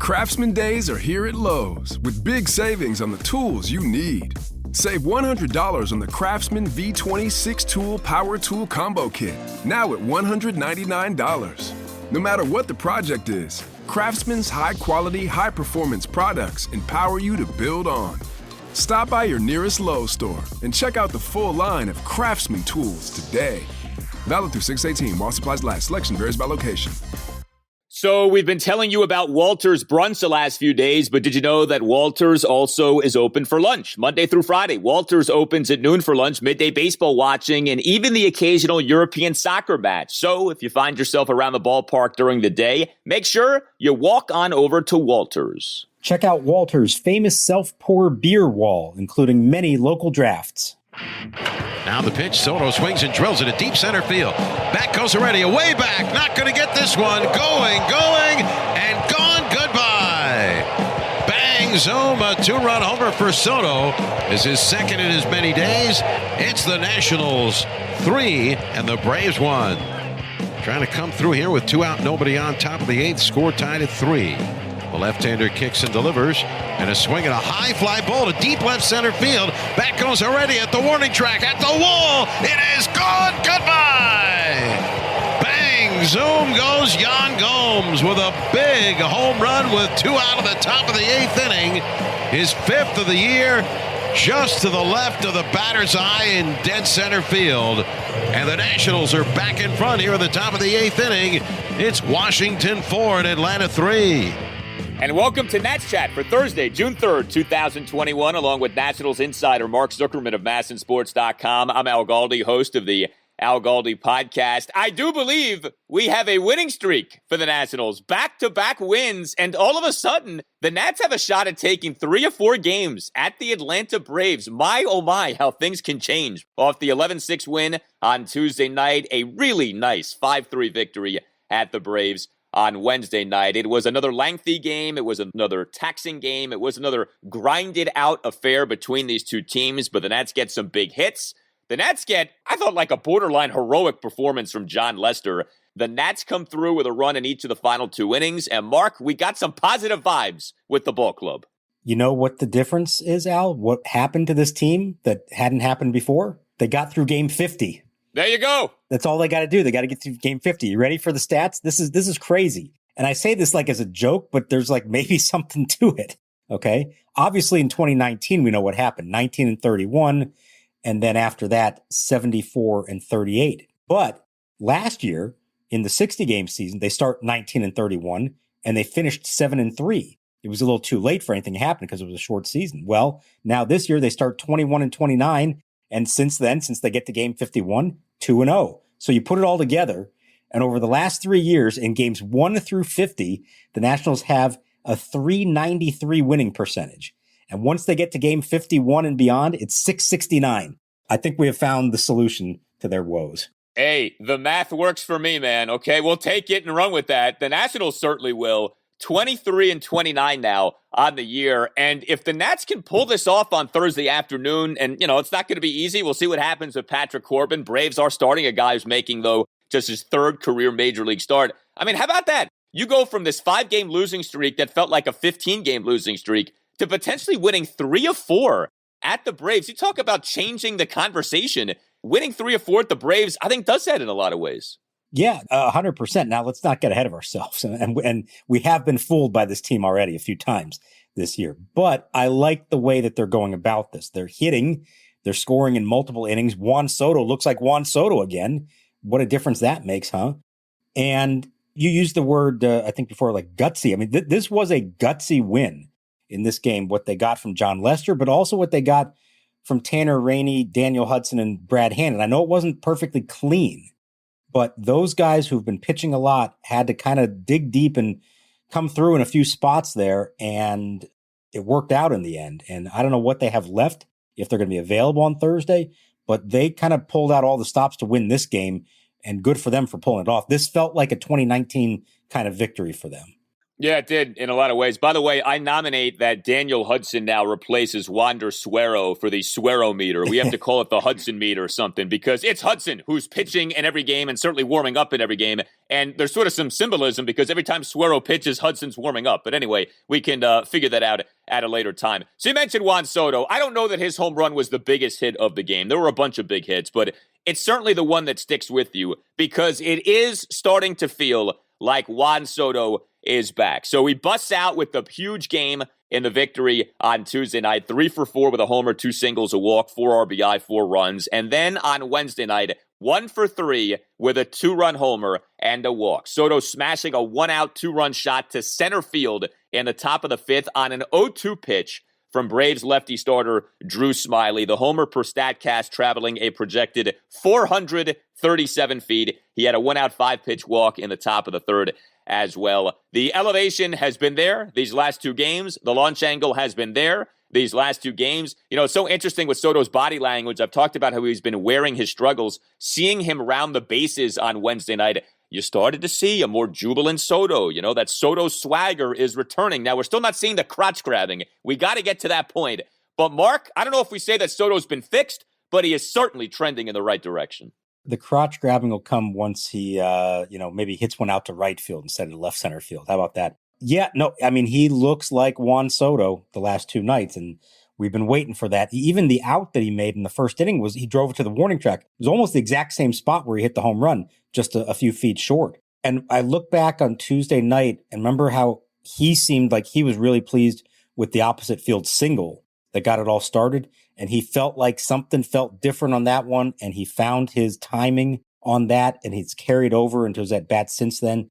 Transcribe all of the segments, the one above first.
Craftsman Days are here at Lowe's with big savings on the tools you need. Save $100 on the Craftsman V20 6-tool power tool combo kit, now at $199. No matter what the project is, Craftsman's high-quality, high-performance products empower you to build on. Stop by your nearest Lowe's store and check out the full line of Craftsman tools today. Valid through 6/18 while supplies last. Selection varies by location. So we've been telling you about Walter's Brunch the last few days, but did you know that Walter's also is open for lunch? Monday through Friday, Walter's opens at noon for lunch, midday baseball watching, and even the occasional European soccer match. So if you find yourself around the ballpark during the day, make sure you walk on over to Walter's. Check out Walter's famous self-pour beer wall, including many local drafts. Now the pitch, Soto swings and drills it at deep center field. Back goes Heredia, way back, not going to get this one. Going, and gone, goodbye. Bang, zoom, a two-run homer for Soto. Is his second in as many days. It's the Nationals 3 and the Braves 1. Trying to come through here with 2 out, nobody on, top of the 8th, score tied at 3. The left-hander kicks and delivers, and a swing and a high fly ball to deep left center field. Back goes Heredia at the warning track, at the wall. It is gone. Goodbye. Bang, zoom goes Yan Gomes with a big home run with 2 out of the top of the 8th inning. His 5th of the year, just to the left of the batter's eye in dead center field. And the Nationals are back in front here at the top of the 8th inning. It's Washington 4 and Atlanta 3. And welcome to Nats Chat for Thursday, June 3rd, 2021, along with Nationals insider Mark Zuckerman of MASNsports.com. I'm Al Galdi, host of the Al Galdi podcast. I do believe we have a winning streak for the Nationals, back-to-back wins, and all of a sudden, the Nats have a shot at taking 3 or 4 games at the Atlanta Braves. My, oh my, how things can change. Off the 11-6 win on Tuesday night, a really nice 5-3 victory at the Braves on Wednesday night. It was another lengthy game. It was another taxing game. It was another grinded out affair between these two teams, but the Nats get some big hits. The Nats get, I thought, like a borderline heroic performance from Jon Lester. The Nats come through with a run in each of the final 2 innings, and Mark, we got some positive vibes with the ball club. You know what the difference is, Al? What happened to this team that hadn't happened before? They got through game 50. There you go. That's all they got to do. They got to get through game 50. You ready for the stats? This is crazy. And I say this like as a joke, but there's like maybe something to it. Okay. Obviously in 2019, we know what happened. 19-31. And then after that, 74-38. But last year in the 60 game season, they start 19-31 and they finished 7-3. It was a little too late for anything to happen because it was a short season. Well, now this year they start 21-29. And since then, since they get to game 51, 2-0. So you put it all together, and over the last 3 years, in games 1 through 50, the Nationals have a .393 winning percentage. And once they get to game 51 and beyond, it's .669. I think we have found the solution to their woes. Hey, the math works for me, man. Okay, we'll take it and run with that. The Nationals certainly will. 23-29 now on the year. And if the Nats can pull this off on Thursday afternoon, and, you know, it's not going to be easy. We'll see what happens with Patrick Corbin. Braves are starting a guy who's making, though, just his 3rd career major league start. I mean, how about that? You go from this 5-game losing streak that felt like a 15-game losing streak to potentially winning 3 of 4 at the Braves. You talk about changing the conversation. Winning 3 of 4 at the Braves, I think, does that in a lot of ways. Yeah, 100%. Now, let's not get ahead of ourselves. And we have been fooled by this team already a few times this year. But I like the way that they're going about this. They're hitting. They're scoring in multiple innings. Juan Soto looks like Juan Soto again. What a difference that makes, huh? And you used the word, I think before, like gutsy. I mean, this was a gutsy win in this game, what they got from Jon Lester, but also what they got from Tanner Rainey, Daniel Hudson, and Brad Hand. And I know it wasn't perfectly clean, but those guys who've been pitching a lot had to kind of dig deep and come through in a few spots there, and it worked out in the end. And I don't know what they have left, if they're going to be available on Thursday, but they kind of pulled out all the stops to win this game, and good for them for pulling it off. This felt like a 2019 kind of victory for them. Yeah, it did in a lot of ways. By the way, I nominate that Daniel Hudson now replaces Wander Suero for the Suero meter. We have to call it the Hudson meter or something because it's Hudson who's pitching in every game and certainly warming up in every game. And there's sort of some symbolism because every time Suero pitches, Hudson's warming up. But anyway, we can figure that out at a later time. So you mentioned Juan Soto. I don't know that his home run was the biggest hit of the game. There were a bunch of big hits, but it's certainly the one that sticks with you because it is starting to feel like Juan Soto is back. So he busts out with the huge game in the victory on Tuesday night, 3 for 4 with a homer, 2 singles, a walk, 4 RBI, 4 runs. And then on Wednesday night, 1 for 3 with a 2-run homer and a walk. Soto smashing a 1-out, 2-run shot to center field in the top of the 5th on an 0-2 pitch from Braves lefty starter Drew Smyly. The homer per StatCast traveling a projected 437 feet. He had a 1-out, 5-pitch walk in the top of the 3rd as well. The elevation has been there these last 2 games. The launch angle has been there these last 2 games. You know, it's so interesting with Soto's body language. I've talked about how he's been wearing his struggles. Seeing him round the bases on Wednesday night, you started to see a more jubilant Soto. You know, that Soto swagger is returning. Now, we're still not seeing the crotch grabbing. We got to get to that point. But Mark, I don't know if we say that Soto's been fixed, but he is certainly trending in the right direction. The crotch grabbing will come once he, maybe hits one out to right field instead of left center field. How about that? Yeah, no, I mean, he looks like Juan Soto the last 2 nights, and we've been waiting for that. Even the out that he made in the first inning was he drove it to the warning track. It was almost the exact same spot where he hit the home run, just a few feet short. And I look back on Tuesday night and remember how he seemed like he was really pleased with the opposite field single that got it all started. And he felt like something felt different on that one. And he found his timing on that. And he's carried over into his at-bat since then.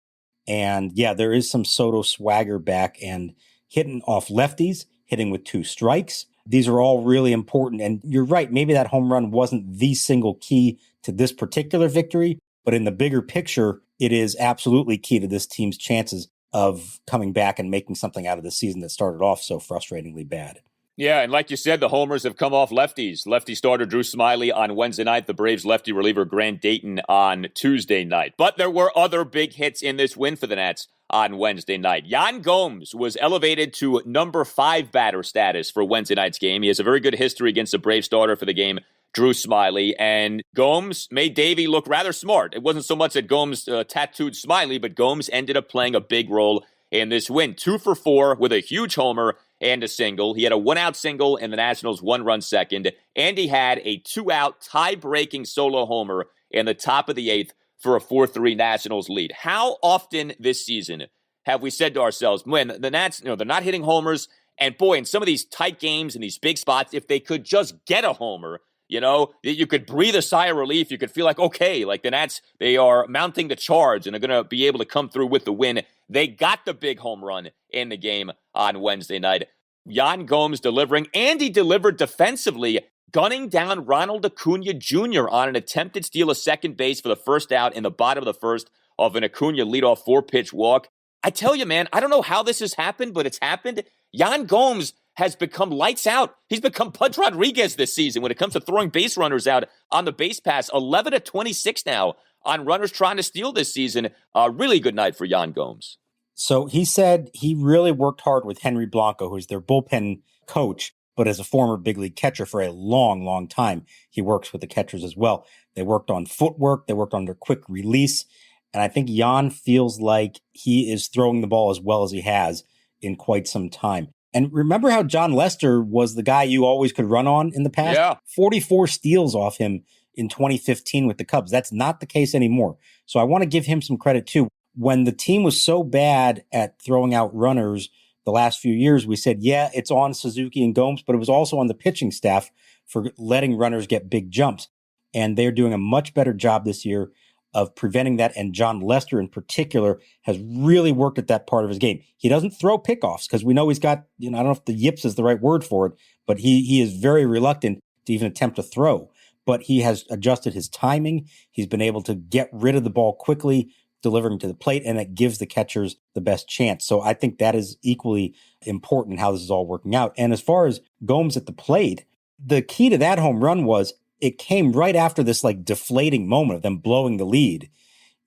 And yeah, there is some Soto swagger back and hitting off lefties, hitting with 2 strikes. These are all really important. And you're right. Maybe that home run wasn't the single key to this particular victory. But in the bigger picture, it is absolutely key to this team's chances of coming back and making something out of the season that started off so frustratingly bad. Yeah, and like you said, the homers have come off lefties. Lefty starter Drew Smyly on Wednesday night, the Braves lefty reliever Grant Dayton on Tuesday night. But there were other big hits in this win for the Nats on Wednesday night. Yan Gomes was elevated to number 5 batter status for Wednesday night's game. He has a very good history against the Brave starter for the game, Drew Smyly, and Gomes made Davey look rather smart. It wasn't so much that Gomes tattooed Smyly, but Gomes ended up playing a big role in this win. 2 for 4 with a huge homer and a single. He had a 1-out single in the Nationals' 1-run second, and he had a 2-out tie-breaking solo homer in the top of the 8th for a 4-3 Nationals lead. How often this season have we said to ourselves, when the Nats, they're not hitting homers, and boy, in some of these tight games and these big spots, if they could just get a homer, you could breathe a sigh of relief. You could feel like, okay, like the Nats, they are mounting the charge and are going to be able to come through with the win. They got the big home run in the game on Wednesday night. Yan Gomes delivering, and he delivered defensively, gunning down Ronald Acuna Jr. on an attempted steal of second base for the first out in the bottom of the first of an Acuna leadoff 4-pitch walk. I tell you, man, I don't know how this has happened, but it's happened. Yan Gomes has become lights out. He's become Pudge Rodriguez this season when it comes to throwing base runners out on the base pass. 11 of 26 now on runners trying to steal this season. A really good night for Yan Gomes. So he said he really worked hard with Henry Blanco, who's their bullpen coach, but as a former big league catcher for a long, long time, he works with the catchers as well. They worked on footwork. They worked on their quick release. And I think Yan feels like he is throwing the ball as well as he has in quite some time. And remember how Jon Lester was the guy you always could run on in the past? Yeah. 44 steals off him in 2015 with the Cubs. That's not the case anymore. So I want to give him some credit too. When the team was so bad at throwing out runners the last few years, we said, yeah, it's on Suzuki and Gomes, but it was also on the pitching staff for letting runners get big jumps. And they're doing a much better job this year of preventing that. And Jon Lester in particular has really worked at that part of his game. He doesn't throw pickoffs because we know he's got, I don't know if the yips is the right word for it, but he is very reluctant to even attempt to throw. But he has adjusted his timing. He's been able to get rid of the ball quickly, delivering to the plate, and it gives the catchers the best chance. So I think that is equally important in how this is all working out. And as far as Gomes at the plate, the key to that home run was it came right after this like deflating moment of them blowing the lead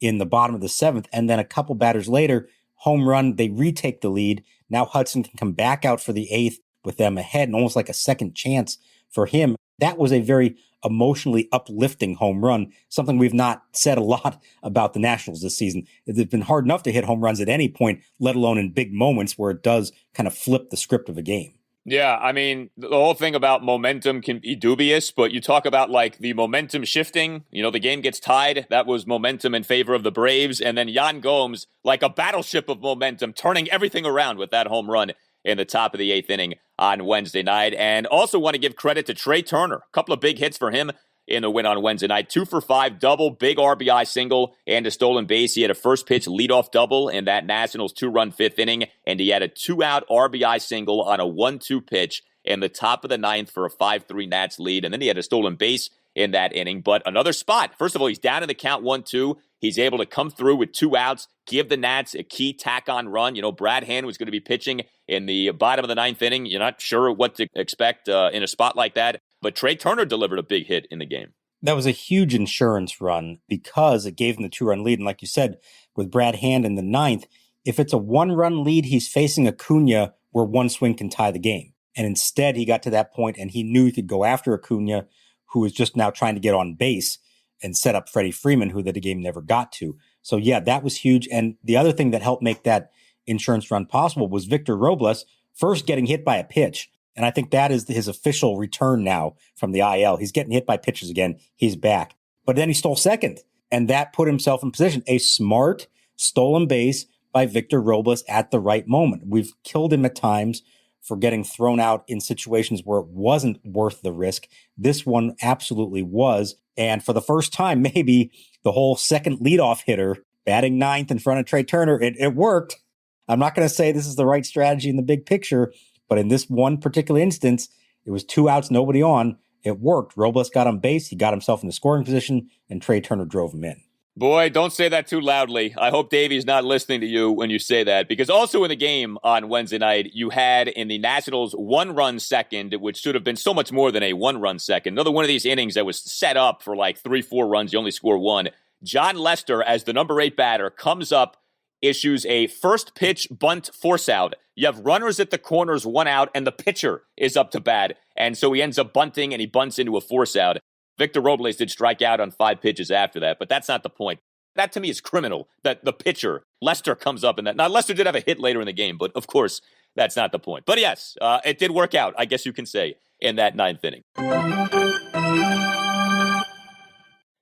in the bottom of the 7th. And then a couple batters later, home run. They retake the lead. Now Hudson can come back out for the 8th with them ahead and almost like a second chance for him. That was a very emotionally uplifting home run, something we've not said a lot about the Nationals this season. It's been hard enough to hit home runs at any point, let alone in big moments where it does kind of flip the script of a game. Yeah, I mean, the whole thing about momentum can be dubious, but you talk about like the momentum shifting, the game gets tied. That was momentum in favor of the Braves. And then Yan Gomes, like a battleship of momentum, turning everything around with that home run in the top of the 8th inning on Wednesday night. And also want to give credit to Trey Turner. A couple of big hits for him in the win on Wednesday night. 2 for 5 double, big RBI single, and a stolen base. He had a first pitch leadoff double in that Nationals 2-run 5th inning, and he had a 2-out RBI single on a 1-2 pitch in the top of the 9th for a 5-3 Nats lead. And then he had a stolen base in that inning. But another spot. First of all, he's down in the count 1-2. He's able to come through with 2 outs, give the Nats a key tack-on run. Brad Hand was going to be pitching in the bottom of the 9th inning. You're not sure what to expect in a spot like that. But Trey Turner delivered a big hit in the game. That was a huge insurance run because it gave him the 2-run lead. And like you said, with Brad Hand in the 9th, if it's a 1-run lead, he's facing Acuna where one swing can tie the game. And instead, he got to that point and he knew he could go after Acuna, who was just now trying to get on base and set up Freddie Freeman, who the game never got to. So yeah, that was huge. And the other thing that helped make that insurance run possible was Victor Robles first getting hit by a pitch. And I think that is his official return now from the IL. He's getting hit by pitches again. He's back. But then he stole second, and that put himself in position. A smart stolen base by Victor Robles at the right moment. We've killed him at times for getting thrown out in situations where it wasn't worth the risk. This one absolutely was. And for the first time, maybe the whole second leadoff hitter batting 9th in front of Trey Turner, it worked. I'm not going to say this is the right strategy in the big picture, but in this one particular instance, it was 2 outs, nobody on. It worked. Robles got on base. He got himself in the scoring position, and Trey Turner drove him in. Boy, don't say that too loudly. I hope Davey's not listening to you when you say that, because also in the game on Wednesday night, you had in the Nationals 1-run second, which should have been so much more than a 1-run second. Another one of these innings that was set up for like 3-4 runs. You only score 1. Jon Lester, as the number 8 batter, comes up, issues a first pitch bunt force out. You have runners at the corners, 1 out, and the pitcher is up to bat. And so he ends up bunting, and he bunts into a force out. Victor Robles did strike out on 5 pitches after that, but that's not the point. That, to me, is criminal, that the pitcher, Lester, comes up in that. Now, Lester did have a hit later in the game, but of course, that's not the point. But yes, it did work out, I guess you can say, in that 9th inning.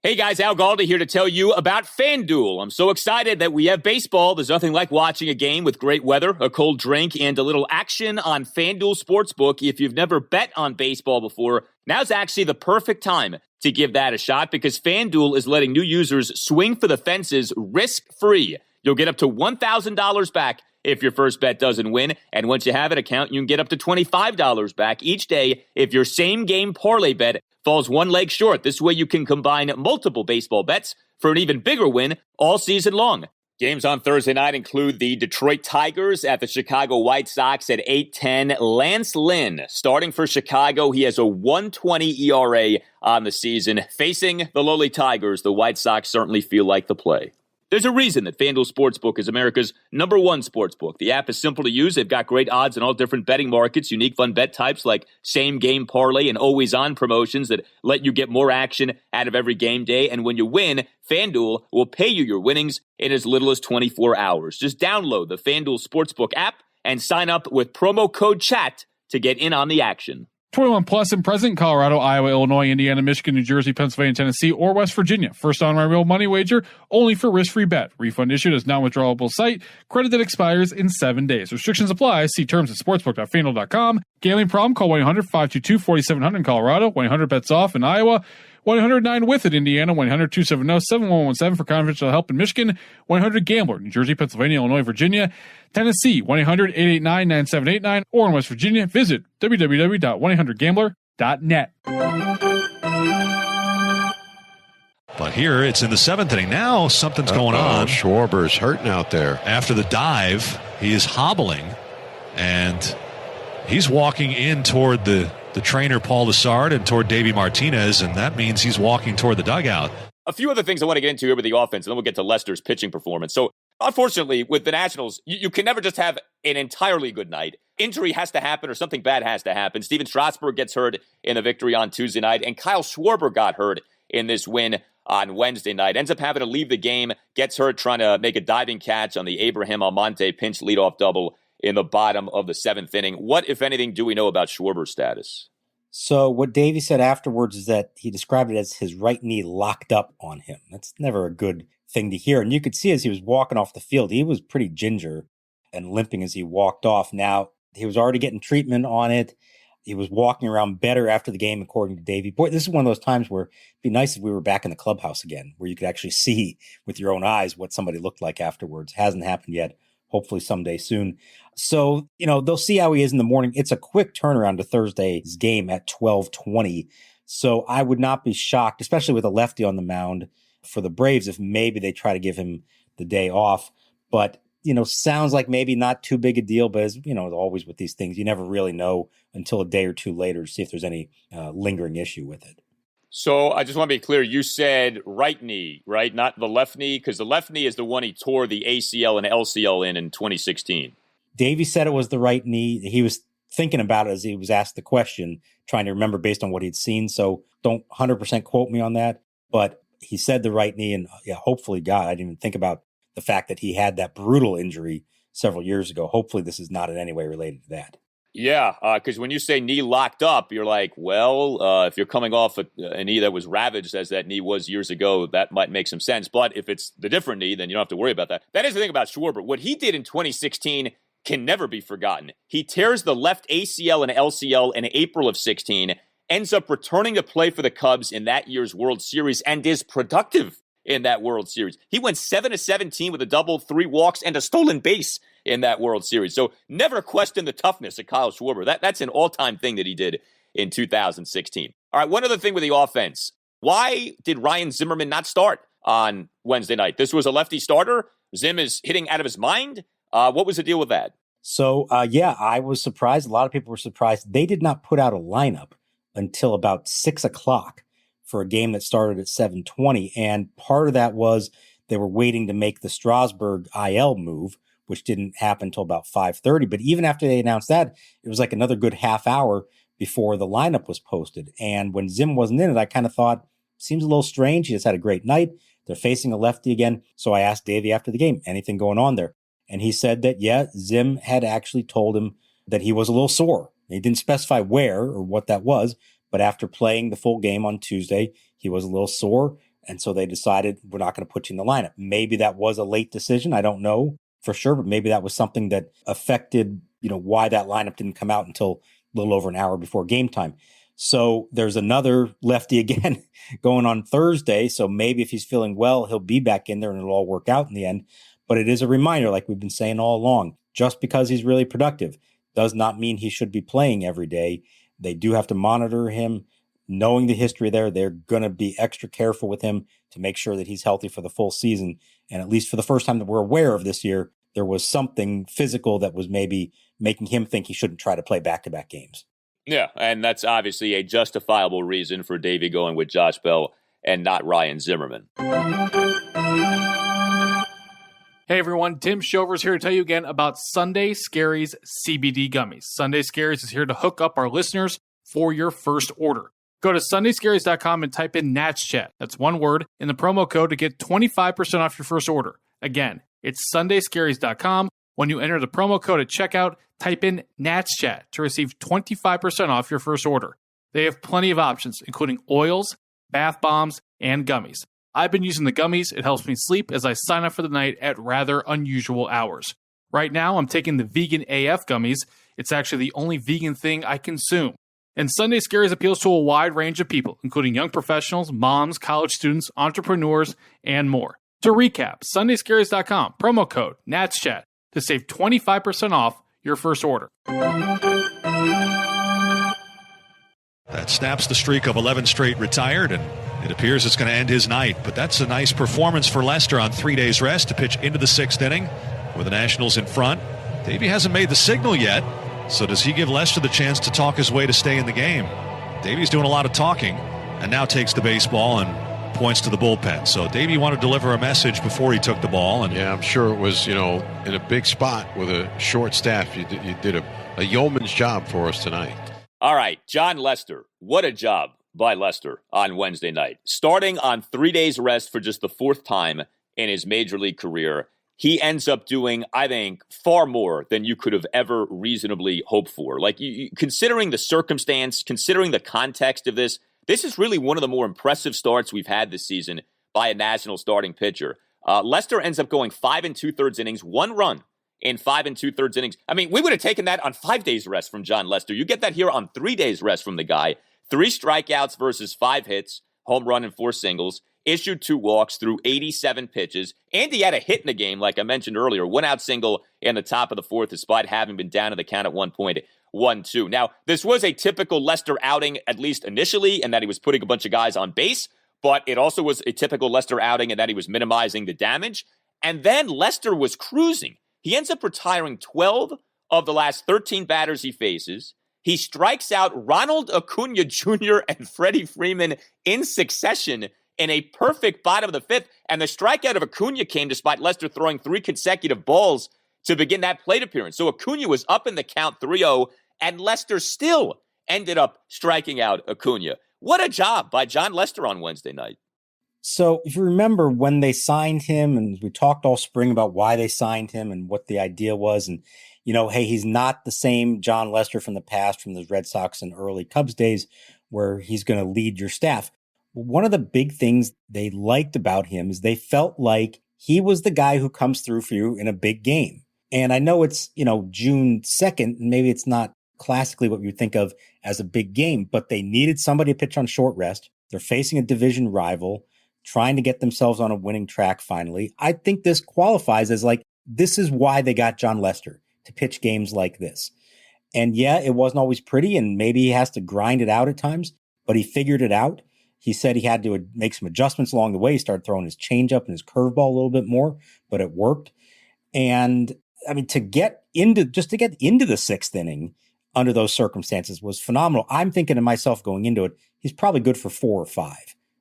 Hey guys, Al Galdi here to tell you about FanDuel. I'm so excited that we have baseball. There's nothing like watching a game with great weather, a cold drink, and a little action on FanDuel Sportsbook. If you've never bet on baseball before, now's actually the perfect time to give that a shot because FanDuel is letting new users swing for the fences risk-free. You'll get up to $1,000 back if your first bet doesn't win. And once you have an account, you can get up to $25 back each day if your same-game parlay bet falls one leg short. This way you can combine multiple baseball bets for an even bigger win all season long. Games on Thursday night include the Detroit Tigers at the Chicago White Sox at 8:10. Lance Lynn, starting for Chicago, he has a 1.20 ERA on the season. Facing the lowly Tigers, the White Sox certainly feel like the play. There's a reason that FanDuel Sportsbook is America's #1 sportsbook. The app is simple to use. They've got great odds in all different betting markets, unique fun bet types like same-game parlay and always-on promotions that let you get more action out of every game day. And when you win, FanDuel will pay you your winnings in as little as 24 hours. Just download the FanDuel Sportsbook app and sign up with promo code CHAT to get in on the action. 21 plus and present, Colorado, Iowa, Illinois, Indiana, Michigan, New Jersey, Pennsylvania, Tennessee, or West Virginia. First on my real money wager, only for risk-free bet. Refund issued as non-withdrawable site. Credit that expires in 7 days. Restrictions apply. See terms at sportsbook.fanduel.com. Gambling problem? Call 1-800-522-4700 in Colorado. 1-800-BETS-OFF in Iowa. 1-800-9-WITH in Indiana. 1-800-270-7117 for confidential help in Michigan. 1-800-GAMBLER. New Jersey, Pennsylvania, Illinois, Virginia, Tennessee. 1-800-889-9789. Or in West Virginia, visit www.1800gambler.net. But here it's in the 7th inning. Now something's going on. Schwarber's hurting out there. After the dive, he is hobbling, and he's walking in toward the trainer, Paul Lessard, and toward Davey Martinez, and that means he's walking toward the dugout. A few other things I want to get into here with the offense, and then we'll get to Lester's pitching performance. So unfortunately, with the Nationals, you can never just have an entirely good night. Injury has to happen or something bad has to happen. Stephen Strasburg gets hurt in the victory on Tuesday night, and Kyle Schwarber got hurt in this win on Wednesday night. Ends up having to leave the game, gets hurt trying to make a diving catch on the Abraham Almonte pinch leadoff double in the bottom of the 7th inning. What, if anything, do we know about Schwarber's status? So what Davey said afterwards is that he described it as his right knee locked up on him. That's never a good thing to hear. And you could see as he was walking off the field, he was pretty ginger and limping as he walked off. Now, he was already getting treatment on it. He was walking around better after the game, according to Davey. Boy, this is one of those times where it'd be nice if we were back in the clubhouse again, where you could actually see with your own eyes what somebody looked like afterwards. Hasn't happened yet. Hopefully someday soon. So, they'll see how he is in the morning. It's a quick turnaround to Thursday's game at 12:20. So I would not be shocked, especially with a lefty on the mound for the Braves, if maybe they try to give him the day off. But, sounds like maybe not too big a deal. But as always with these things, you never really know until a day or two later to see if there's any lingering issue with it. So I just want to be clear. You said right knee, right? Not the left knee, because the left knee is the one he tore the ACL and LCL in 2016. Davey said it was the right knee. He was thinking about it as he was asked the question, trying to remember based on what he'd seen. So don't 100% quote me on that. But he said the right knee, and hopefully, God, I didn't even think about the fact that he had that brutal injury several years ago. Hopefully this is not in any way related to that. Yeah, because when you say knee locked up, you're like, well, if you're coming off a knee that was ravaged as that knee was years ago, that might make some sense. But if it's the different knee, then you don't have to worry about that. That is the thing about Schwarber. What he did in 2016 can never be forgotten. He tears the left ACL and LCL in April of 16, ends up returning to play for the Cubs in that year's World Series, and is productive in that World Series. He went 7-17 with a double, 3 walks, and a stolen base in that World Series. So never question the toughness of Kyle Schwarber. That's an all-time thing that he did in 2016. All right, one other thing with the offense. Why did Ryan Zimmerman not start on Wednesday night? This was a lefty starter. Zim is hitting out of his mind. What was the deal with that? So, I was surprised. A lot of people were surprised. They did not put out a lineup until about 6 o'clock for a game that started at 7:20. And part of that was they were waiting to make the Strasburg IL move, which didn't happen until about 5:30. But even after they announced that, it was like another good half hour before the lineup was posted. And when Zim wasn't in it, I kind of thought, seems a little strange. He just had a great night. They're facing a lefty again. So I asked Davey after the game, anything going on there? And he said that, Zim had actually told him that he was a little sore. He didn't specify where or what that was, but after playing the full game on Tuesday, he was a little sore. And so they decided, we're not going to put you in the lineup. Maybe that was a late decision. I don't know for sure, but maybe that was something that affected, why that lineup didn't come out until a little over an hour before game time. So there's another lefty again going on Thursday. So maybe if he's feeling well, he'll be back in there and it'll all work out in the end. But it is a reminder, like we've been saying all along, just because he's really productive does not mean he should be playing every day. They do have to monitor him. Knowing the history there, they're going to be extra careful with him to make sure that he's healthy for the full season. And at least for the first time that we're aware of this year, there was something physical that was maybe making him think he shouldn't try to play back-to-back games. Yeah, and that's obviously a justifiable reason for Davey going with Josh Bell and not Ryan Zimmerman. Hey everyone, Tim Shover's here to tell you again about Sunday Scaries CBD Gummies. Sunday Scaries is here to hook up our listeners for your first order. Go to sundayscaries.com and type in NatsChat, that's one word, in the promo code to get 25% off your first order. Again, it's sundayscaries.com. When you enter the promo code at checkout, type in NatsChat to receive 25% off your first order. They have plenty of options, including oils, bath bombs, and gummies. I've been using the gummies. It helps me sleep as I sign up for the night at rather unusual hours. Right now, I'm taking the Vegan AF gummies. It's actually the only vegan thing I consume. And Sunday Scaries appeals to a wide range of people, including young professionals, moms, college students, entrepreneurs, and more. To recap, sundayscaries.com, promo code NatsChat to save 25% off your first order. That snaps the streak of 11 straight retired, and it appears it's going to end his night. But that's a nice performance for Lester on 3 days rest to pitch into the 6th inning with the Nationals in front. Davey hasn't made the signal yet, so does he give Lester the chance to talk his way to stay in the game? Davey's doing a lot of talking and now takes the baseball and points to the bullpen. So Davey wanted to deliver a message before he took the ball. And yeah, I'm sure it was, in a big spot with a short staff. You did a yeoman's job for us tonight. All right, Jon Lester. What a job by Lester on Wednesday night. Starting on 3 days rest for just the fourth time in his major league career, he ends up doing, I think, far more than you could have ever reasonably hoped for. Like, considering the circumstance, considering the context of this is really one of the more impressive starts we've had this season by a national starting pitcher. Lester ends up going 5 2/3 innings, 1 run in 5 2/3 innings. I mean, we would have taken that on 5 days rest from Jon Lester. You get that here on 3 days rest from the guy. 3 strikeouts versus 5 hits, home run and 4 singles. Issued 2 walks through 87 pitches. And he had a hit in the game, like I mentioned earlier. 1-out single in the top of the 4th, despite having been down to the count at 1.12. Now, this was a typical Lester outing, at least initially, in that he was putting a bunch of guys on base. But it also was a typical Lester outing in that he was minimizing the damage. And then Lester was cruising. He ends up retiring 12 of the last 13 batters he faces. He strikes out Ronald Acuna Jr. and Freddie Freeman in succession in a perfect bottom of the 5th. And the strikeout of Acuna came despite Lester throwing 3 consecutive balls to begin that plate appearance. So Acuna was up in the count 3-0, and Lester still ended up striking out Acuna. What a job by Jon Lester on Wednesday night. So if you remember when they signed him, and we talked all spring about why they signed him and what the idea was, and, hey, he's not the same Jon Lester from the past, from the Red Sox and early Cubs days, where he's going to lead your staff. One of the big things they liked about him is they felt like he was the guy who comes through for you in a big game. And I know it's, June 2nd, and maybe it's not classically what you would think of as a big game, but they needed somebody to pitch on short rest. They're facing a division rival, trying to get themselves on a winning track finally. I think this qualifies as this is why they got Jon Lester, to pitch games like this. And yeah, it wasn't always pretty, and maybe he has to grind it out at times, but he figured it out. He said he had to make some adjustments along the way. He started throwing his changeup and his curveball a little bit more, but it worked. And I mean, to get into the 6th inning under those circumstances was phenomenal. I'm thinking to myself going into it, he's probably good for 4 or 5,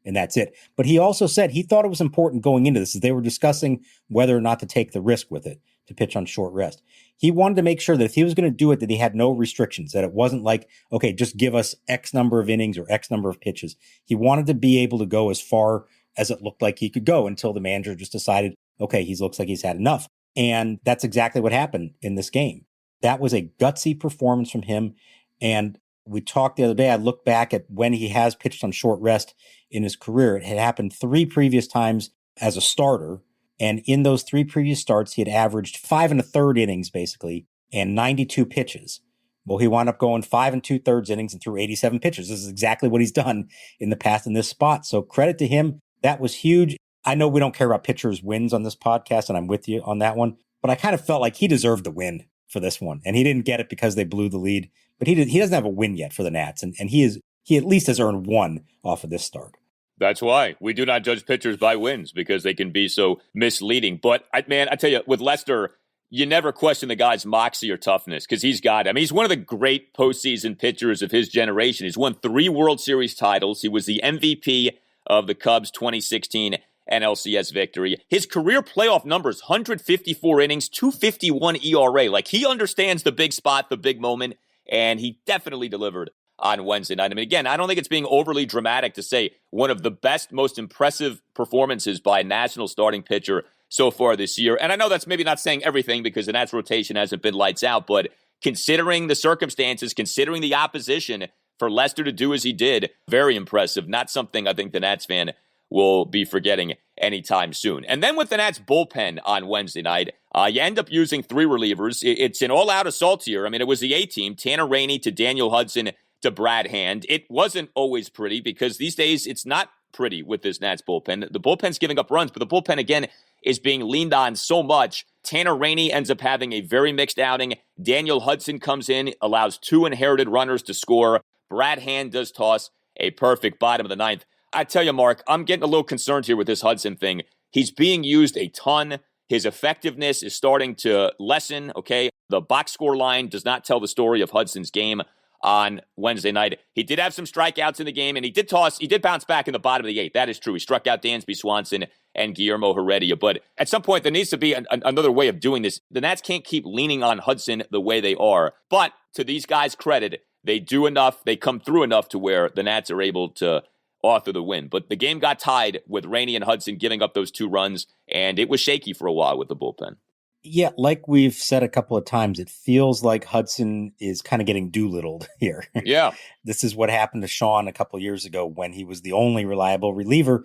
and that's it. But he also said he thought it was important going into this as they were discussing whether or not to take the risk with it, to pitch on short rest. He wanted to make sure that if he was going to do it, that he had no restrictions, that it wasn't like, okay, just give us X number of innings or X number of pitches. He wanted to be able to go as far as it looked like he could go until the manager just decided, okay, he looks like he's had enough. And that's exactly what happened in this game. That was a gutsy performance from him. And we talked the other day, I looked back at when he has pitched on short rest in his career. It had happened 3 previous times as a starter. And in those 3 previous starts, he had averaged 5 1/3 innings, basically, and 92 pitches. Well, he wound up going 5 2/3 innings and threw 87 pitches. This is exactly what he's done in the past in this spot. So credit to him. That was huge. I know we don't care about pitchers' wins on this podcast, and I'm with you on that one. But I kind of felt like he deserved the win for this one. And he didn't get it because they blew the lead. But he doesn't have a win yet for the Nats. And he at least has earned 1 off of this start. That's why we do not judge pitchers by wins, because they can be so misleading. But, I tell you, with Lester, you never question the guy's moxie or toughness, because he's got it. I mean, he's one of the great postseason pitchers of his generation. He's won 3 World Series titles. He was the MVP of the Cubs' 2016 NLCS victory. His career playoff numbers, 154 innings, 251 ERA. Like, he understands the big spot, the big moment, and he definitely delivered on Wednesday night. I mean, again, I don't think it's being overly dramatic to say one of the best, most impressive performances by a national starting pitcher so far this year. And I know that's maybe not saying everything, because the Nats rotation hasn't been lights out, but considering the circumstances, considering the opposition, for Lester to do as he did, very impressive. Not something I think the Nats fan will be forgetting anytime soon. And then with the Nats bullpen on Wednesday night, you end up using 3 relievers. It's an all-out assault here. I mean, it was the A-team, Tanner Rainey to Daniel Hudson to Brad Hand. It wasn't always pretty, because these days it's not pretty with this Nats bullpen. The bullpen's giving up runs, but the bullpen, again, is being leaned on so much. Tanner Rainey ends up having a very mixed outing. Daniel Hudson comes in, allows 2 inherited runners to score. Brad Hand does toss a perfect bottom of the 9th. I tell you, Mark, I'm getting a little concerned here with this Hudson thing. He's being used a ton. His effectiveness is starting to lessen, okay? The box score line does not tell the story of Hudson's game. on Wednesday night. He did have some strikeouts in the game, and he did bounce back in the bottom of the 8th. That is true. He struck out Dansby Swanson and Guillermo Heredia. But at some point, there needs to be another way of doing this. The Nats can't keep leaning on Hudson the way they are. But to these guys' credit, they do enough. They come through enough to where the Nats are able to author the win. But the game got tied with Rainey and Hudson giving up those 2 runs, and it was shaky for a while with the bullpen. Yeah, like we've said a couple of times, it feels like Hudson is kind of getting doolittled here. Yeah. This is what happened to Sean a couple of years ago when he was the only reliable reliever,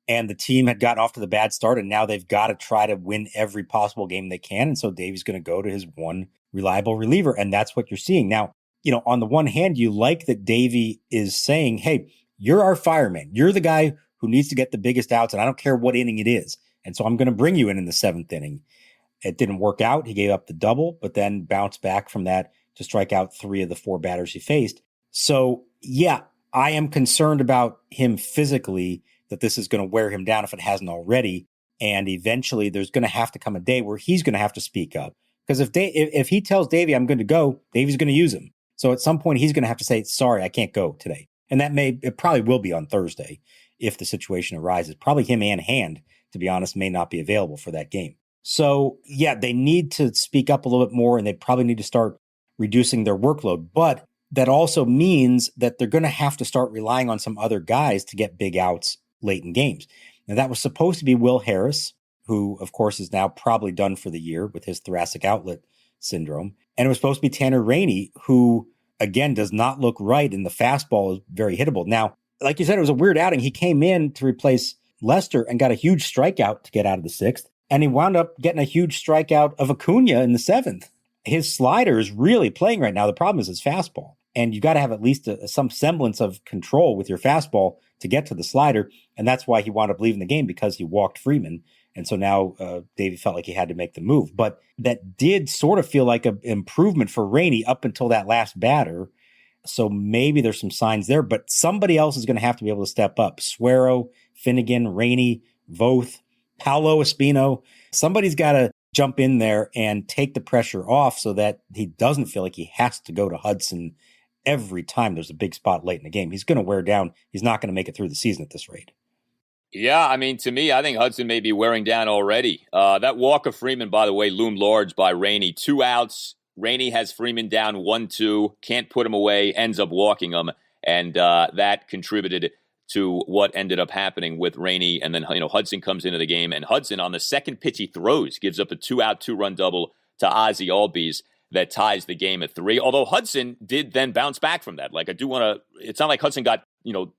and the team had gotten off to the bad start, and now they've got to try to win every possible game they can. And so Davey's going to go to his one reliable reliever, and that's what you're seeing. Now, on the one hand, you like that Davey is saying, hey, you're our fireman. You're the guy who needs to get the biggest outs, and I don't care what inning it is. And so I'm going to bring you in the 7th inning. It didn't work out. He gave up the double, but then bounced back from that to strike out 3 of the 4 batters he faced. So, yeah, I am concerned about him physically, that this is going to wear him down if it hasn't already. And eventually there's going to have to come a day where he's going to have to speak up. Because if he tells Davey, I'm going to go, Davey's going to use him. So at some point he's going to have to say, sorry, I can't go today. And it probably will be on Thursday if the situation arises. Probably him and Hand, to be honest, may not be available for that game. So, yeah, they need to speak up a little bit more, and they probably need to start reducing their workload. But that also means that they're going to have to start relying on some other guys to get big outs late in games. Now, that was supposed to be Will Harris, who, of course, is now probably done for the year with his thoracic outlet syndrome. And it was supposed to be Tanner Rainey, who, again, does not look right, and the fastball is very hittable. Now, like you said, it was a weird outing. He came in to replace Lester and got a huge strikeout to get out of the 6th. And he wound up getting a huge strikeout of Acuna in the 7th. His slider is really playing right now. The problem is his fastball. And you got to have at least some semblance of control with your fastball to get to the slider. And that's why he wound up leaving the game, because he walked Freeman. And so now Davey felt like he had to make the move. But that did sort of feel like an improvement for Rainey up until that last batter. So maybe there's some signs there. But somebody else is going to have to be able to step up. Suero, Finnegan, Rainey, Voth, Paolo Espino. Somebody's got to jump in there and take the pressure off so that he doesn't feel like he has to go to Hudson every time there's a big spot late in the game. He's going to wear down. He's not going to make it through the season at this rate. Yeah, I mean, to me, I think Hudson may be wearing down already. That walk of Freeman, by the way, loomed large by Rainey. 2 outs. Rainey has Freeman down 1-2. Can't put him away. Ends up walking him. And that contributed to what ended up happening with Rainey. And then, Hudson comes into the game, and Hudson, on the second pitch he throws, gives up a 2-out, 2-run double to Ozzie Albies that ties the game at 3. Although Hudson did then bounce back from that. Like, I do want to, it's not like Hudson got,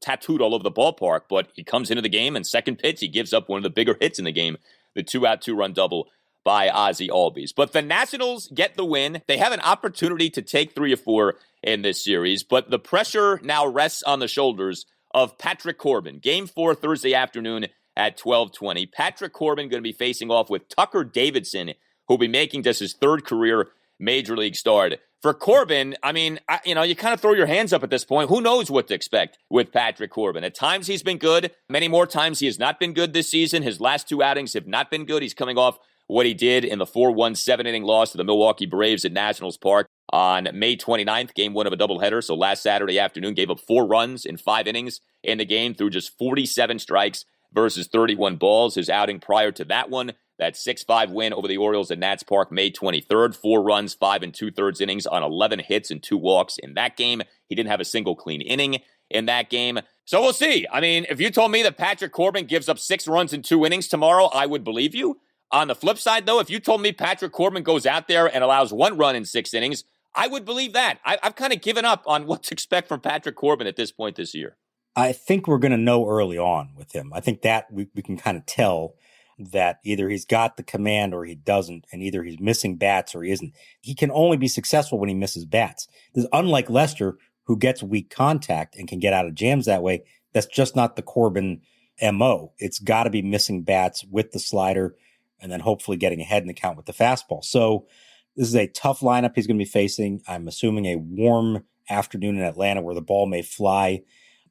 tattooed all over the ballpark, but he comes into the game, and second pitch, he gives up one of the bigger hits in the game, the 2-out, 2-run double by Ozzie Albies. But the Nationals get the win. They have an opportunity to take 3 or 4 in this series, but the pressure now rests on the shoulders of Patrick Corbin. Game 4 Thursday afternoon at 12:20. Patrick Corbin going to be facing off with Tucker Davidson, who'll be making just his 3rd career Major League start. For Corbin, I mean, you kind of throw your hands up at this point. Who knows what to expect with Patrick Corbin? At times he's been good. Many more times he has not been good this season. His last 2 outings have not been good. He's coming off what he did in the 4-1 7-inning loss to the Milwaukee Braves at Nationals Park on May 29th, game 1 of a doubleheader. So last Saturday afternoon, gave up 4 runs in 5 innings in the game through just 47 strikes versus 31 balls. His outing prior to that one, that 6-5 win over the Orioles at Nats Park May 23rd, 4 runs, 5 2/3 innings on 11 hits and 2 walks in that game. He didn't have a single clean inning in that game. So we'll see. I mean, if you told me that Patrick Corbin gives up 6 runs in 2 innings tomorrow, I would believe you. On the flip side, though, if you told me Patrick Corbin goes out there and allows 1 run in 6 innings, I would believe that. I've kind of given up on what to expect from Patrick Corbin at this point this year. I think we're going to know early on with him. I think that we can kind of tell that either he's got the command or he doesn't, and either he's missing bats or he isn't. He can only be successful when he misses bats. This is unlike Lester, who gets weak contact and can get out of jams that way. That's just not the Corbin MO. It's got to be missing bats with the slider and then hopefully getting ahead in the count with the fastball. So this is a tough lineup he's going to be facing. I'm assuming a warm afternoon in Atlanta where the ball may fly.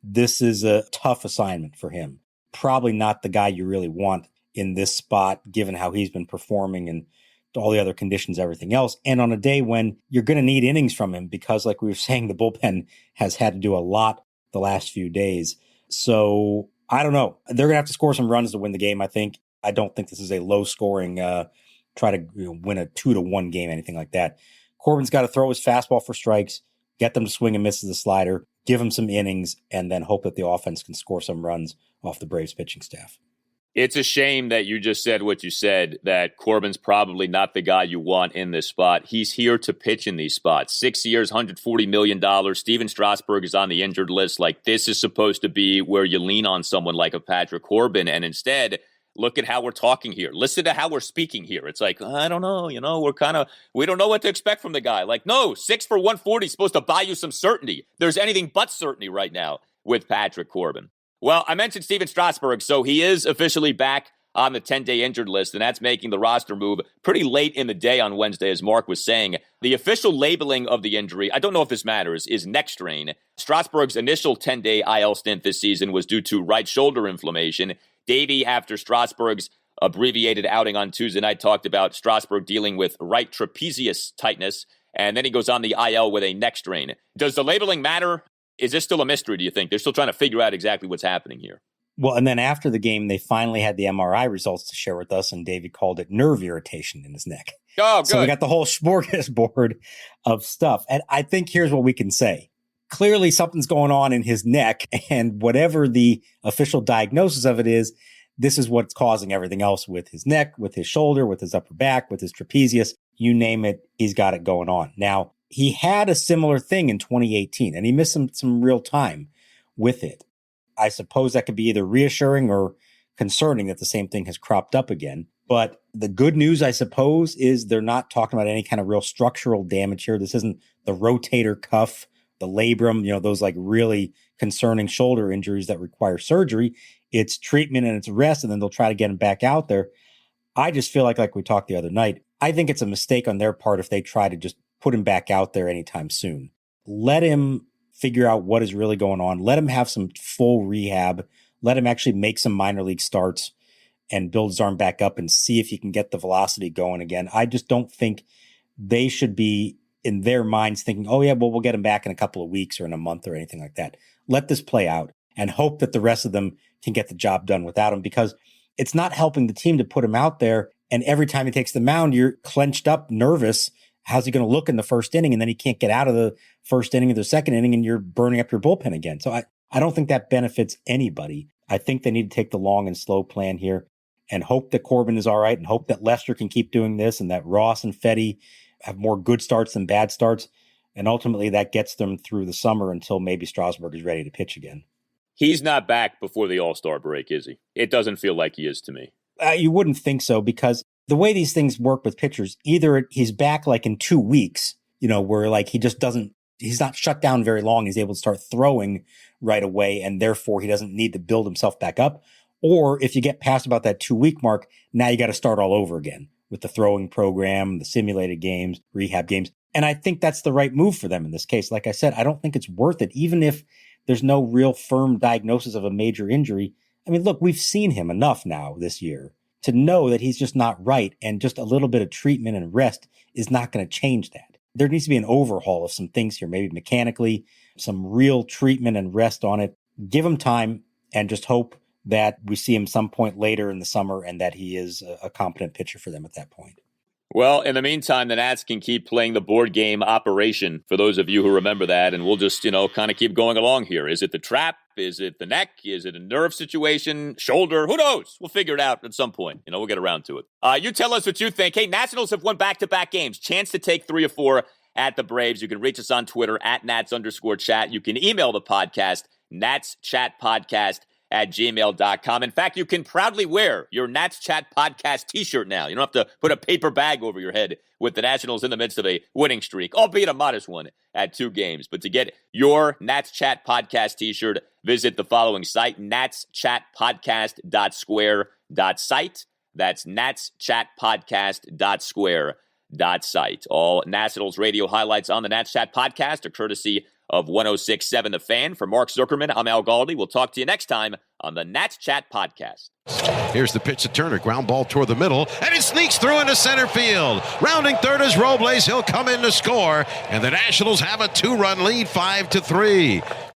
This is a tough assignment for him. Probably not the guy you really want in this spot, given how he's been performing. And all the other conditions, everything else. And on a day when you're going to need innings from him because, like we were saying, the bullpen has had to do a lot the last few days. So I don't know. They're going to have to score some runs to win the game, I think. I don't think this is a low-scoring, try to win a 2-1 game, anything like that. Corbin's got to throw his fastball for strikes, get them to swing and miss the slider, give him some innings, and then hope that the offense can score some runs off the Braves pitching staff. It's a shame that you just said what you said, that Corbin's probably not the guy you want in this spot. He's here to pitch in these spots. 6 years, $140 million. Stephen Strasburg is on the injured list. Like, this is supposed to be where you lean on someone like a Patrick Corbin. And instead, look at how we're talking here. Listen to how we're speaking here. It's like, I don't know, we don't know what to expect from the guy. Like, no, 6 for 140 is supposed to buy you some certainty. There's anything but certainty right now with Patrick Corbin. Well, I mentioned Stephen Strasburg, so he is officially back on the 10-day injured list, and that's making the roster move pretty late in the day on Wednesday, as Mark was saying. The official labeling of the injury, I don't know if this matters, is neck strain. Strasburg's initial 10-day IL stint this season was due to right shoulder inflammation. Davey, after Strasburg's abbreviated outing on Tuesday night, talked about Strasburg dealing with right trapezius tightness, and then he goes on the IL with a neck strain. Does the labeling matter? Is this still a mystery, do you think? They're still trying to figure out exactly what's happening here. Well, and then after the game, they finally had the MRI results to share with us, and David called it nerve irritation in his neck. Oh, good. So we got the whole smorgasbord of stuff. And I think here's what we can say. Clearly, something's going on in his neck, and whatever the official diagnosis of it is, this is what's causing everything else with his neck, with his shoulder, with his upper back, with his trapezius. You name it, he's got it going on. Now, he had a similar thing in 2018, and he missed some real time with it. I suppose that could be either reassuring or concerning that the same thing has cropped up again. But the good news, I suppose, is they're not talking about any kind of real structural damage here. This isn't the rotator cuff, the labrum, those like really concerning shoulder injuries that require surgery. It's treatment and it's rest, and then they'll try to get him back out there. I just feel like we talked the other night, I think it's a mistake on their part if they try to just put him back out there anytime soon. Let him figure out what is really going on. Let him have some full rehab. Let him actually make some minor league starts and build his arm back up and see if he can get the velocity going again. I just don't think they should be in their minds thinking, oh yeah, well, we'll get him back in a couple of weeks or in a month or anything like that. Let this play out and hope that the rest of them can get the job done without him, because it's not helping the team to put him out there. And every time he takes the mound, you're clenched up, nervous. How's he going to look in the first inning? And then he can't get out of the first inning or the second inning, and you're burning up your bullpen again. So I don't think that benefits anybody. I think they need to take the long and slow plan here and hope that Corbin is all right, and hope that Lester can keep doing this, and that Ross and Fetty have more good starts than bad starts. And ultimately that gets them through the summer until maybe Strasburg is ready to pitch again. He's not back before the All-Star break, is he? It doesn't feel like he is to me. You wouldn't think so, because the way these things work with pitchers, either he's back like in 2 weeks, where like he's not shut down very long. He's able to start throwing right away, and therefore he doesn't need to build himself back up. Or if you get past about that 2-week mark, now you got to start all over again with the throwing program, the simulated games, rehab games. And I think that's the right move for them in this case. Like I said, I don't think it's worth it, even if there's no real firm diagnosis of a major injury. I mean, look, we've seen him enough now this year to know that he's just not right, and just a little bit of treatment and rest is not going to change that. There needs to be an overhaul of some things here, maybe mechanically, some real treatment and rest on it. Give him time and just hope that we see him some point later in the summer and that he is a competent pitcher for them at that point. Well, in the meantime, the Nats can keep playing the board game Operation, for those of you who remember that, and we'll just, kind of keep going along here. Is it the trap? Is it the neck? Is it a nerve situation? Shoulder? Who knows? We'll figure it out at some point. We'll get around to it. You tell us what you think. Hey, Nationals have won back-to-back games. Chance to take 3 or 4 at the Braves. You can reach us on Twitter at Nats_chat. You can email the podcast, natschatpodcast@gmail.com. In fact, you can proudly wear your Nats Chat Podcast t-shirt now. You don't have to put a paper bag over your head with the Nationals in the midst of a winning streak, albeit a modest one at 2 games. But to get your Nats Chat Podcast t-shirt, visit the following site, natschatpodcast.square.site. That's natschatpodcast.square.site. All Nationals radio highlights on the Nats Chat Podcast are courtesy of 106.7 The Fan. For Mark Zuckerman, I'm Al Galdi. We'll talk to you next time on the Nats Chat Podcast. Here's the pitch to Turner. Ground ball toward the middle, and it sneaks through into center field. Rounding third is Robles. He'll come in to score, and the Nationals have a 2-run lead, 5-3.